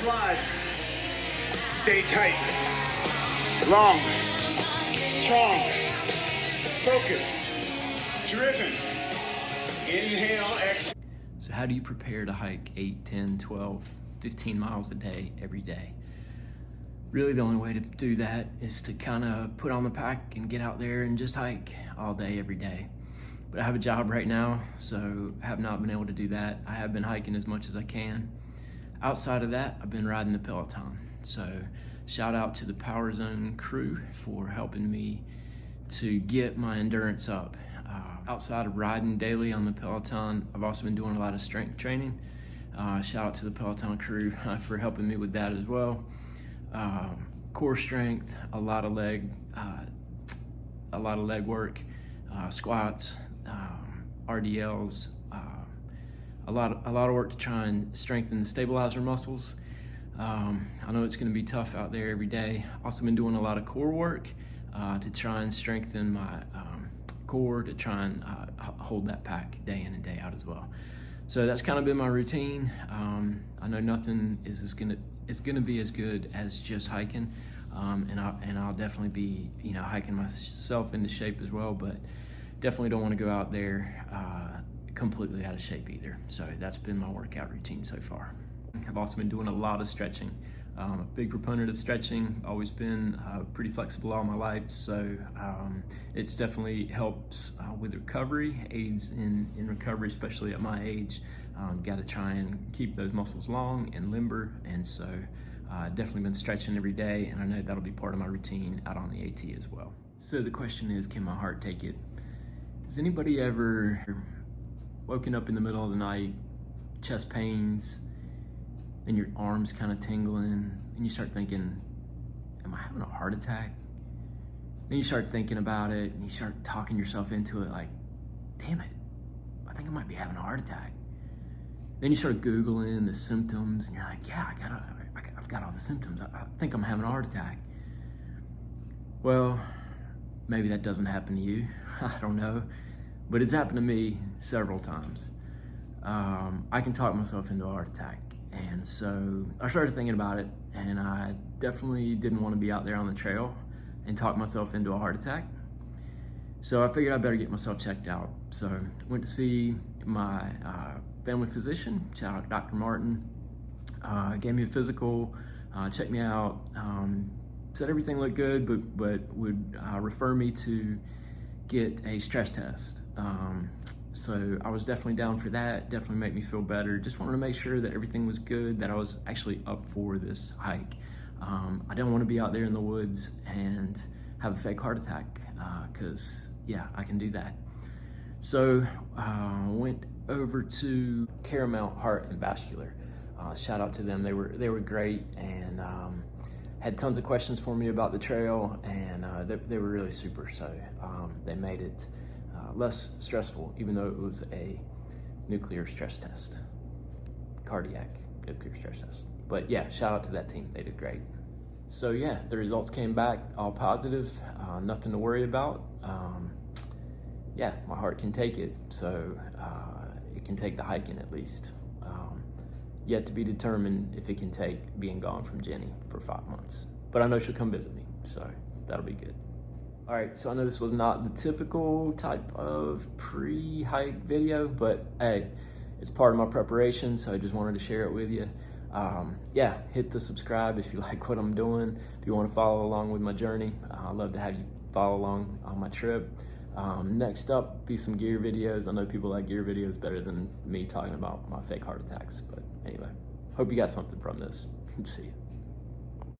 slide. Stay tight. Long. Strong. Focused. Driven. Inhale, exhale. So how do you prepare to hike 8, 10, 12, 15 miles a day, every day? Really the only way to do that is to kind of put on the pack and get out there and just hike all day, every day. But I have a job right now, so I have not been able to do that. I have been hiking as much as I can. Outside of that, I've been riding the Peloton. So shout out to the Power Zone crew for helping me to get my endurance up. Outside of riding daily on the Peloton, I've also been doing a lot of strength training. Shout out to the Peloton crew for helping me with that as well. Core strength, a lot of leg work, squats, RDLs, a lot of work to try and strengthen the stabilizer muscles. I know it's going to be tough out there every day. Also been doing a lot of core work to try and strengthen my core, to try and hold that pack day in and day out as well. So that's kind of been my routine. I know nothing is going to be as good as just hiking, and I'll definitely be hiking myself into shape as well, but definitely don't want to go out there completely out of shape either. So that's been my workout routine so far. I've also been doing a lot of stretching. I'm a big proponent of stretching, always been pretty flexible all my life, so it's definitely helps with recovery, aids in recovery, especially at my age. Got to try and keep those muscles long and limber, and so definitely been stretching every day, and I know that'll be part of my routine out on the AT as well. So the question is, can my heart take it? Has anybody ever woken up in the middle of the night, chest pains, and your arms kind of tingling, and you start thinking, am I having a heart attack? Then you start thinking about it, and you start talking yourself into it like, damn it, I think I might be having a heart attack. Then you start Googling the symptoms, and you're like, yeah, I've got all the symptoms. I think I'm having a heart attack. Well, maybe that doesn't happen to you. I don't know. But it's happened to me several times. I can talk myself into a heart attack. And so I started thinking about it, and I definitely didn't want to be out there on the trail and talk myself into a heart attack. So I figured I better get myself checked out. So I went to see my family physician, shout out Dr. Martin, gave me a physical, checked me out, said everything looked good, but would refer me to get a stress test. So I was definitely down for that, definitely made me feel better. Just wanted to make sure that everything was good, that I was actually up for this hike. I didn't want to be out there in the woods and have a fake heart attack, because yeah, I can do that. So went over to Caramount Heart and Vascular. Shout out to them, they were great, and had tons of questions for me about the trail, and they were really super. So they made it less stressful, even though it was a nuclear stress test, cardiac nuclear stress test. But yeah, shout out to that team, they did great. So yeah, the results came back all positive, nothing to worry about. Yeah, my heart can take it, so it can take the hiking at least. Yet to be determined if it can take being gone from Jenny for 5 months. But I know she'll come visit me, so that'll be good. All right, so I know this was not the typical type of pre-hike video, but hey, it's part of my preparation, so I just wanted to share it with you. Yeah, hit the subscribe if you like what I'm doing. If you want to follow along with my journey, I'd love to have you follow along on my trip. Next up, be some gear videos. I know people like gear videos better than me talking about my fake heart attacks, but anyway, hope you got something from this. See you.